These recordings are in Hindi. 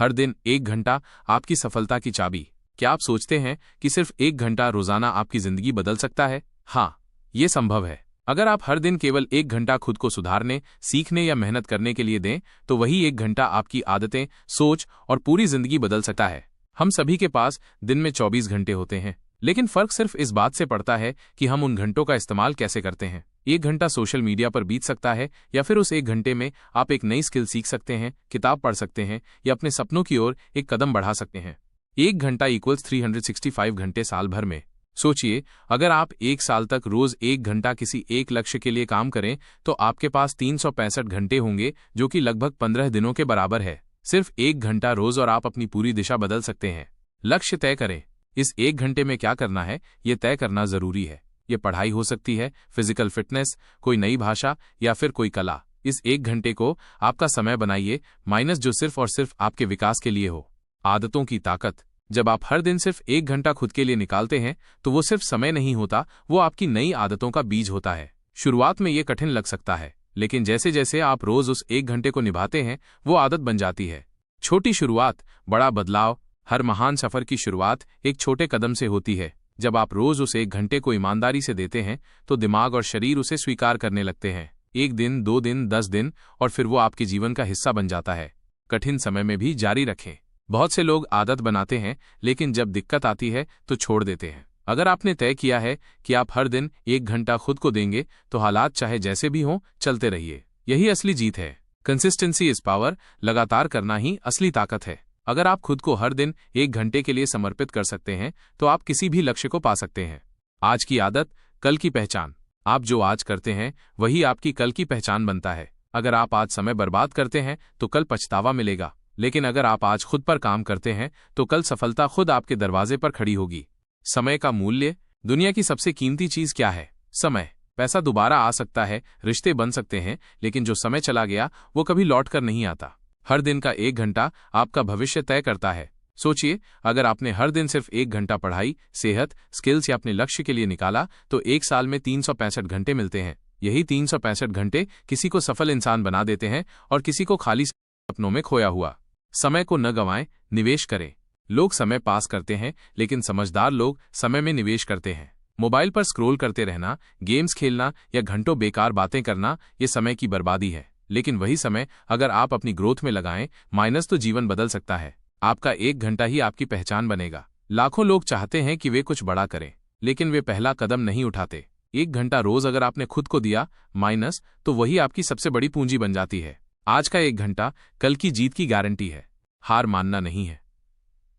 हर दिन 1 घंटा आपकी सफलता की चाबी। क्या आप सोचते हैं कि सिर्फ 1 घंटा रोजाना आपकी जिंदगी बदल सकता है? हाँ, ये संभव है। अगर आप हर दिन केवल 1 घंटा खुद को सुधारने, सीखने या मेहनत करने के लिए दें, तो वही 1 घंटा आपकी आदतें, सोच और पूरी जिंदगी बदल सकता है। हम सभी के पास दिन में 24 घंटे होते हैं, लेकिन फर्क सिर्फ इस बात से पड़ता है कि हम उन घंटों का इस्तेमाल कैसे करते हैं। 1 घंटा सोशल मीडिया पर बीत सकता है, या फिर उस 1 घंटे में आप एक नई स्किल सीख सकते हैं, किताब पढ़ सकते हैं या अपने सपनों की ओर एक कदम बढ़ा सकते हैं। 1 घंटा इक्वल्स 365 घंटे साल भर में। सोचिए, अगर आप 1 साल तक रोज 1 घंटा किसी एक लक्ष्य के लिए काम करें, तो आपके पास 365 घंटे होंगे, जो कि लगभग 15 दिनों के बराबर है। सिर्फ 1 घंटा रोज और आप अपनी पूरी दिशा बदल सकते हैं। लक्ष्य तय करें। इस 1 घंटे में क्या करना है, ये तय करना जरूरी है। ये पढ़ाई हो सकती है, फिजिकल फिटनेस, कोई नई भाषा या फिर कोई कला। इस 1 घंटे को आपका समय बनाइए, माइनस जो सिर्फ और सिर्फ आपके विकास के लिए हो। आदतों की ताकत। जब आप हर दिन सिर्फ 1 घंटा खुद के लिए निकालते हैं, तो वो सिर्फ समय नहीं होता, वो आपकी नई आदतों का बीज होता है। शुरुआत में ये कठिन लग सकता है, लेकिन जैसे जैसे आप रोज उस 1 घंटे को निभाते हैं, वो आदत बन जाती है। छोटी शुरुआत, बड़ा बदलाव। हर महान सफर की शुरुआत एक छोटे कदम से होती है। जब आप रोज उस 1 घंटे को ईमानदारी से देते हैं, तो दिमाग और शरीर उसे स्वीकार करने लगते हैं। 1 दिन, 2 दिन, 10 दिन, और फिर वो आपके जीवन का हिस्सा बन जाता है। कठिन समय में भी जारी रखें। बहुत से लोग आदत बनाते हैं, लेकिन जब दिक्कत आती है तो छोड़ देते हैं। अगर आपने तय किया है कि आप हर दिन 1 घंटा खुद को देंगे, तो हालात चाहे जैसे भी हों, चलते रहिए। यही असली जीत है। Consistency is power. लगातार करना ही असली ताकत है। अगर आप खुद को हर दिन 1 घंटे के लिए समर्पित कर सकते हैं, तो आप किसी भी लक्ष्य को पा सकते हैं। आज की आदत, कल की पहचान। आप जो आज करते हैं, वही आपकी कल की पहचान बनता है। अगर आप आज समय बर्बाद करते हैं, तो कल पछतावा मिलेगा, लेकिन अगर आप आज खुद पर काम करते हैं, तो कल सफलता खुद आपके दरवाजे पर खड़ी होगी। समय का मूल्य। दुनिया की सबसे कीमती चीज क्या है? समय। पैसा दोबारा आ सकता है, रिश्ते बन सकते हैं, लेकिन जो समय चला गया, वो कभी लौट कर नहीं आता। हर दिन का 1 घंटा आपका भविष्य तय करता है। सोचिए, अगर आपने हर दिन सिर्फ 1 घंटा पढ़ाई, सेहत, स्किल्स या अपने लक्ष्य के लिए निकाला, तो 1 साल में 365 घंटे मिलते हैं। यही 365 घंटे किसी को सफल इंसान बना देते हैं और किसी को खाली सपनों में खोया हुआ। समय को न गंवाएं, निवेश करें। लोग समय पास करते हैं, लेकिन समझदार लोग समय में निवेश करते हैं। मोबाइल पर स्क्रॉल करते रहना, गेम्स खेलना या घंटों बेकार बातें करना, ये समय की बर्बादी है। लेकिन वही समय अगर आप अपनी ग्रोथ में लगाएं, माइनस तो जीवन बदल सकता है। आपका 1 घंटा ही आपकी पहचान बनेगा। लाखों लोग चाहते हैं कि वे कुछ बड़ा करें, लेकिन वे पहला कदम नहीं उठाते। 1 घंटा रोज अगर आपने खुद को दिया, माइनस, तो वही आपकी सबसे बड़ी पूंजी बन जाती है। आज का 1 घंटा कल की जीत की गारंटी है। हार मानना नहीं है।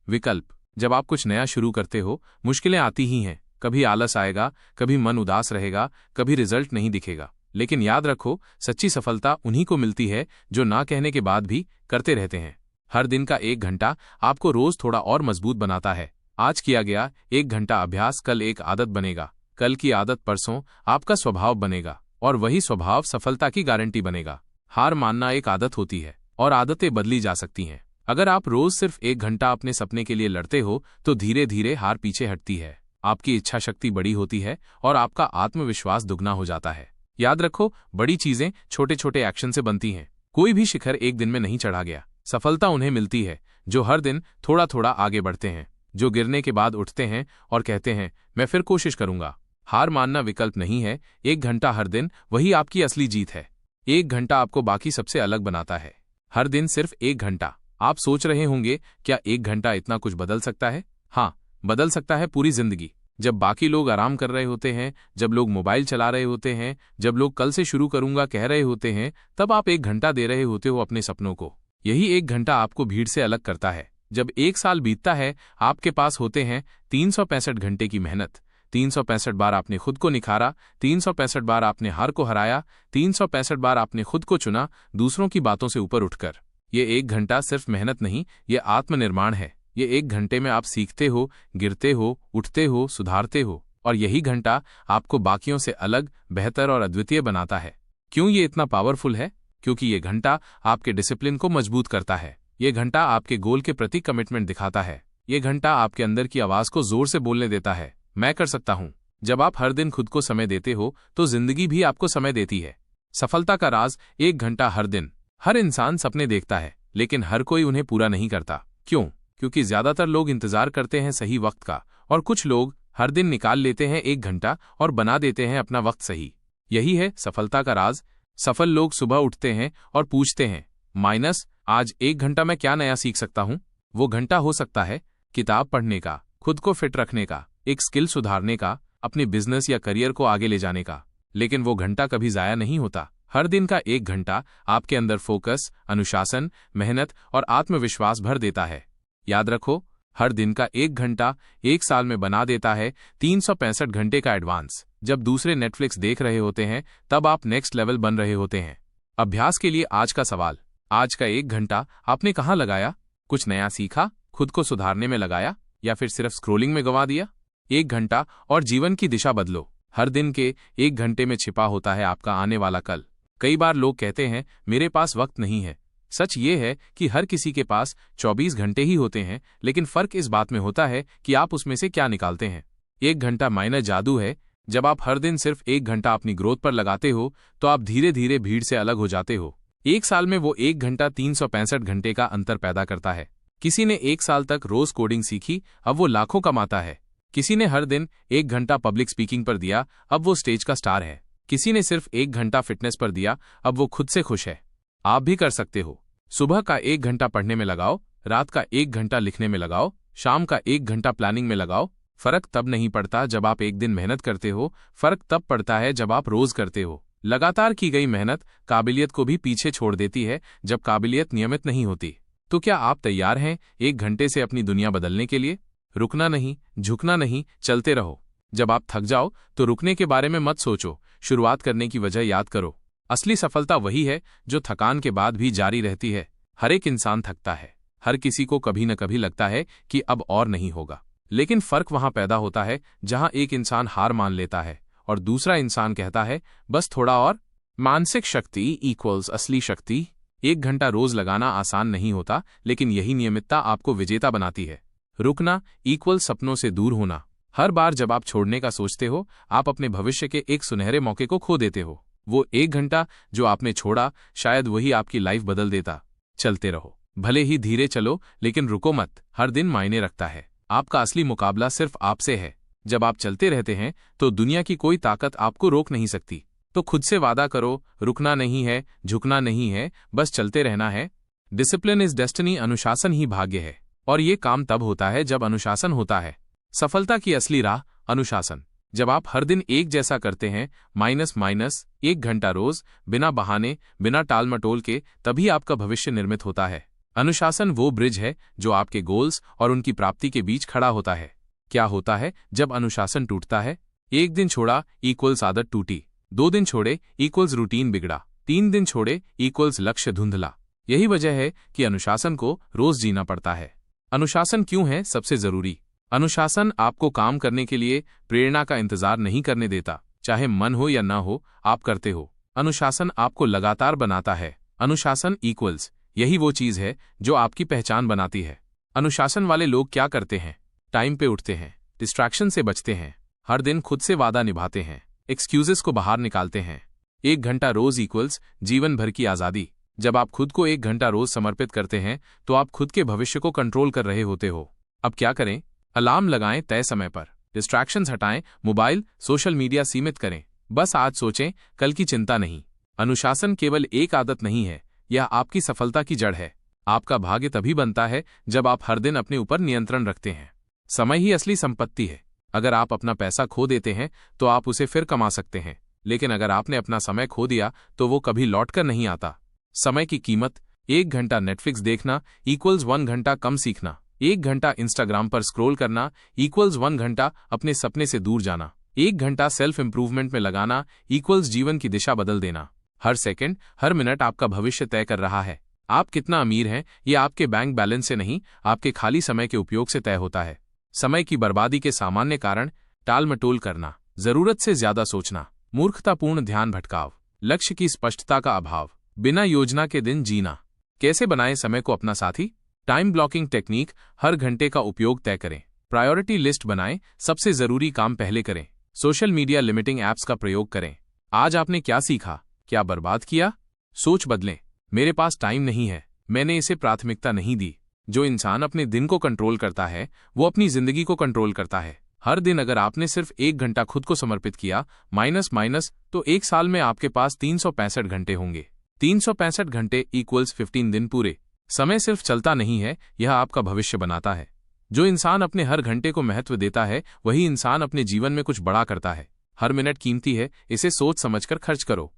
विकल्प। जब आप कुछ नया शुरू करते हो, मुश्किलें आती ही हैं। कभी आलस आएगा, कभी मन उदास रहेगा, कभी रिजल्ट नहीं दिखेगा। लेकिन याद रखो, सच्ची सफलता उन्हीं को मिलती है जो ना कहने के बाद भी करते रहते हैं। हर दिन का 1 घंटा आपको रोज थोड़ा और मजबूत बनाता है। आज किया गया 1 घंटा अभ्यास कल एक आदत बनेगा। कल की आदत परसों आपका स्वभाव बनेगा, और वही स्वभाव सफलता की गारंटी बनेगा। हार मानना एक आदत होती है, और आदतें बदली जा सकती हैं। अगर आप रोज सिर्फ 1 घंटा अपने सपने के लिए लड़ते हो, तो धीरे धीरे हार पीछे हटती है। आपकी इच्छा शक्ति बड़ी होती है और आपका आत्मविश्वास दुगना हो जाता है। याद रखो, बड़ी चीजें छोटे छोटे एक्शन से बनती हैं। कोई भी शिखर एक दिन में नहीं चढ़ा गया। सफलता उन्हें मिलती है जो हर दिन थोड़ा थोड़ा आगे बढ़ते हैं, जो गिरने के बाद उठते हैं और कहते हैं, मैं फिर कोशिश करूंगा। हार मानना विकल्प नहीं है। 1 घंटा हर दिन, वही आपकी असली जीत है। 1 घंटा आपको बाकी सबसे अलग बनाता है। हर दिन सिर्फ 1 घंटा। आप सोच रहे होंगे, क्या 1 घंटा इतना कुछ बदल सकता है? हाँ, बदल सकता है पूरी जिंदगी। जब बाकी लोग आराम कर रहे होते हैं, जब लोग मोबाइल चला रहे होते हैं, जब लोग कल से शुरू करूंगा कह रहे होते हैं, तब आप 1 घंटा दे रहे होते हो अपने सपनों को। यही 1 घंटा आपको भीड़ से अलग करता है। जब 1 साल बीतता है, आपके पास होते हैं 365 घंटे की मेहनत। 365 बार आपने खुद को निखारा, 365 बार आपने हार को हराया, 365 बार आपने खुद को चुना, दूसरों की बातों से ऊपर उठकर। ये 1 घंटा सिर्फ मेहनत नहीं, ये आत्मनिर्माण है। ये 1 घंटे में आप सीखते हो, गिरते हो, उठते हो, सुधारते हो, और यही घंटा आपको बाकियों से अलग, बेहतर और अद्वितीय बनाता है। क्यों ये इतना पावरफुल है? क्योंकि ये घंटा आपके डिसिप्लिन को मजबूत करता है। ये घंटा आपके गोल के प्रति कमिटमेंट दिखाता है। ये घंटा आपके अंदर की आवाज को जोर से बोलने देता है, मैं कर सकता हूं। जब आप हर दिन खुद को समय देते हो, तो जिंदगी भी आपको समय देती है। सफलता का राज 1 घंटा हर दिन। हर इंसान सपने देखता है, लेकिन हर कोई उन्हें पूरा नहीं करता। क्यों? क्योंकि ज्यादातर लोग इंतजार करते हैं सही वक्त का, और कुछ लोग हर दिन निकाल लेते हैं 1 घंटा और बना देते हैं अपना वक्त सही। यही है सफलता का राज। सफल लोग सुबह उठते हैं और पूछते हैं, माइनस आज 1 घंटा मैं क्या नया सीख सकता हूं? वो घंटा हो सकता है किताब पढ़ने का, खुद को फिट रखने का, एक स्किल सुधारने का, अपने बिजनेस या करियर को आगे ले जाने का। लेकिन वो घंटा कभी जाया नहीं होता। हर दिन का 1 घंटा आपके अंदर फोकस, अनुशासन, मेहनत और आत्मविश्वास भर देता है। याद रखो, हर दिन का 1 घंटा 1 साल में बना देता है 365 घंटे का एडवांस। जब दूसरे नेटफ्लिक्स देख रहे होते हैं तब आप नेक्स्ट लेवल बन रहे होते हैं। अभ्यास के लिए आज का सवाल, आज का 1 घंटा आपने कहाँ लगाया? कुछ नया सीखा, खुद को सुधारने में लगाया, या फिर सिर्फ स्क्रोलिंग में गंवा दिया? 1 घंटा और जीवन की दिशा बदलो। हर दिन के 1 घंटे में छिपा होता है आपका आने वाला कल। कई बार लोग कहते हैं मेरे पास वक्त नहीं है। सच ये है कि हर किसी के पास 24 घंटे ही होते हैं, लेकिन फर्क इस बात में होता है कि आप उसमें से क्या निकालते हैं। 1 घंटा मायने जादू है। जब आप हर दिन सिर्फ 1 घंटा अपनी ग्रोथ पर लगाते हो तो आप धीरे धीरे भीड़ से अलग हो जाते हो। 1 साल में वो 1 घंटा 365 घंटे का अंतर पैदा करता है। किसी ने 1 साल तक रोज कोडिंग सीखी, अब वो लाखों कमाता है। किसी ने हर दिन 1 घंटा पब्लिक स्पीकिंग पर दिया, अब वो स्टेज का स्टार है। किसी ने सिर्फ 1 घंटा फिटनेस पर दिया, अब वो खुद से खुश है। आप भी कर सकते हो। सुबह का 1 घंटा पढ़ने में लगाओ, रात का 1 घंटा लिखने में लगाओ, शाम का 1 घंटा प्लानिंग में लगाओ। फर्क तब नहीं पड़ता जब आप एक दिन मेहनत करते हो, फर्क तब पड़ता है जब आप रोज करते हो। लगातार की गई मेहनत काबिलियत को भी पीछे छोड़ देती है जब काबिलियत नियमित नहीं होती। तो क्या आप तैयार हैं 1 घंटे से अपनी दुनिया बदलने के लिए? रुकना नहीं, झुकना नहीं, चलते रहो। जब आप थक जाओ तो रुकने के बारे में मत सोचो, शुरुआत करने की वजह याद करो। असली सफलता वही है जो थकान के बाद भी जारी रहती है। हर एक इंसान थकता है, हर किसी को कभी न कभी लगता है कि अब और नहीं होगा। लेकिन फर्क वहां पैदा होता है जहां एक इंसान हार मान लेता है और दूसरा इंसान कहता है बस थोड़ा और। मानसिक शक्ति इक्वल्स असली शक्ति। 1 घंटा रोज लगाना आसान नहीं होता, लेकिन यही नियमितता आपको विजेता बनाती है। रुकना इक्वल सपनों से दूर होना। हर बार जब आप छोड़ने का सोचते हो, आप अपने भविष्य के एक सुनहरे मौके को खो देते हो। वो 1 घंटा जो आपने छोड़ा, शायद वही आपकी लाइफ बदल देता। चलते रहो, भले ही धीरे चलो, लेकिन रुको मत। हर दिन मायने रखता है। आपका असली मुकाबला सिर्फ आपसे है। जब आप चलते रहते हैं तो दुनिया की कोई ताकत आपको रोक नहीं सकती। तो खुद से वादा करो, रुकना नहीं है, झुकना नहीं है, बस चलते रहना है। Discipline is destiny. अनुशासन ही भाग्य है, और ये काम तब होता है जब अनुशासन होता है। सफलता की असली राह अनुशासन। जब आप हर दिन एक जैसा करते हैं, माइनस 1 घंटा रोज, बिना बहाने, बिना टाल मटोल के, तभी आपका भविष्य निर्मित होता है। अनुशासन वो ब्रिज है जो आपके गोल्स और उनकी प्राप्ति के बीच खड़ा होता है। क्या होता है जब अनुशासन टूटता है? 1 दिन छोड़ा इक्वल्स आदत टूटी, 2 दिन छोड़े इक्वल्स रूटीन बिगड़ा, 3 दिन छोड़े इक्वल्स लक्ष्य धुंधला। यही वजह है कि अनुशासन को रोज जीना पड़ता है। अनुशासन क्यों है सबसे जरूरी? अनुशासन आपको काम करने के लिए प्रेरणा का इंतजार नहीं करने देता। चाहे मन हो या ना हो, आप करते हो। अनुशासन आपको लगातार बनाता है। अनुशासन इक्वल्स यही वो चीज है जो आपकी पहचान बनाती है। अनुशासन वाले लोग क्या करते हैं? टाइम पे उठते हैं, डिस्ट्रैक्शन से बचते हैं, हर दिन खुद से वादा निभाते हैं, एक्सक्यूजेस को बाहर निकालते हैं। 1 घंटा रोज इक्वल्स जीवन भर की आजादी। जब आप खुद को 1 घंटा रोज समर्पित करते हैं तो आप खुद के भविष्य को कंट्रोल कर रहे होते हो। अब क्या करें? अलार्म लगाएं तय समय पर, डिस्ट्रैक्शंस हटाएं, मोबाइल, सोशल मीडिया सीमित करें। बस आज सोचें, कल की चिंता नहीं। अनुशासन केवल एक आदत नहीं है, यह आपकी सफलता की जड़ है। आपका भाग्य तभी बनता है जब आप हर दिन अपने ऊपर नियंत्रण रखते हैं। समय ही असली संपत्ति है। अगर आप अपना पैसा खो देते हैं तो आप उसे फिर कमा सकते हैं, लेकिन अगर आपने अपना समय खो दिया तो वो कभी लौटकर नहीं आता। समय की कीमत। 1 घंटा नेटफ्लिक्स देखना इक्वल्स 1 घंटा कम सीखना। 1 घंटा इंस्टाग्राम पर स्क्रॉल करना इक्वल्स 1 घंटा अपने सपने से दूर जाना। 1 घंटा सेल्फ इंप्रूवमेंट में लगाना इक्वल्स जीवन की दिशा बदल देना। हर सेकंड, हर मिनट आपका भविष्य तय कर रहा है। आप कितना अमीर हैं ये आपके बैंक बैलेंस से नहीं, आपके खाली समय के उपयोग से तय होता है। समय की बर्बादी के सामान्य कारण: टाल मटोल करना, जरूरत से ज्यादा सोचना, मूर्खतापूर्ण ध्यान भटकाव, लक्ष्य की स्पष्टता का अभाव, बिना योजना के दिन जीना। कैसे बनाएं समय को अपना साथी? Time blocking technique. हर घंटे का उपयोग तय करें। प्रायोरिटी लिस्ट बनाएं, सबसे जरूरी काम पहले करें। सोशल मीडिया लिमिटिंग ऐप्स का प्रयोग करें। आज आपने क्या सीखा? क्या बर्बाद किया? सोच बदलें। मेरे पास टाइम नहीं है, मैंने इसे प्राथमिकता नहीं दी। जो इंसान अपने दिन को कंट्रोल करता है वो अपनी जिंदगी को कंट्रोल करता है। हर दिन अगर आपने सिर्फ 1 घंटा खुद को समर्पित किया माइनस तो एक साल में आपके पास 365 घंटे होंगे। 365 घंटे इक्वल्स 15 दिन पूरे। समय सिर्फ चलता नहीं है, यह आपका भविष्य बनाता है। जो इंसान अपने हर घंटे को महत्व देता है वही इंसान अपने जीवन में कुछ बड़ा करता है। हर मिनट कीमती है, इसे सोच समझकर खर्च करो।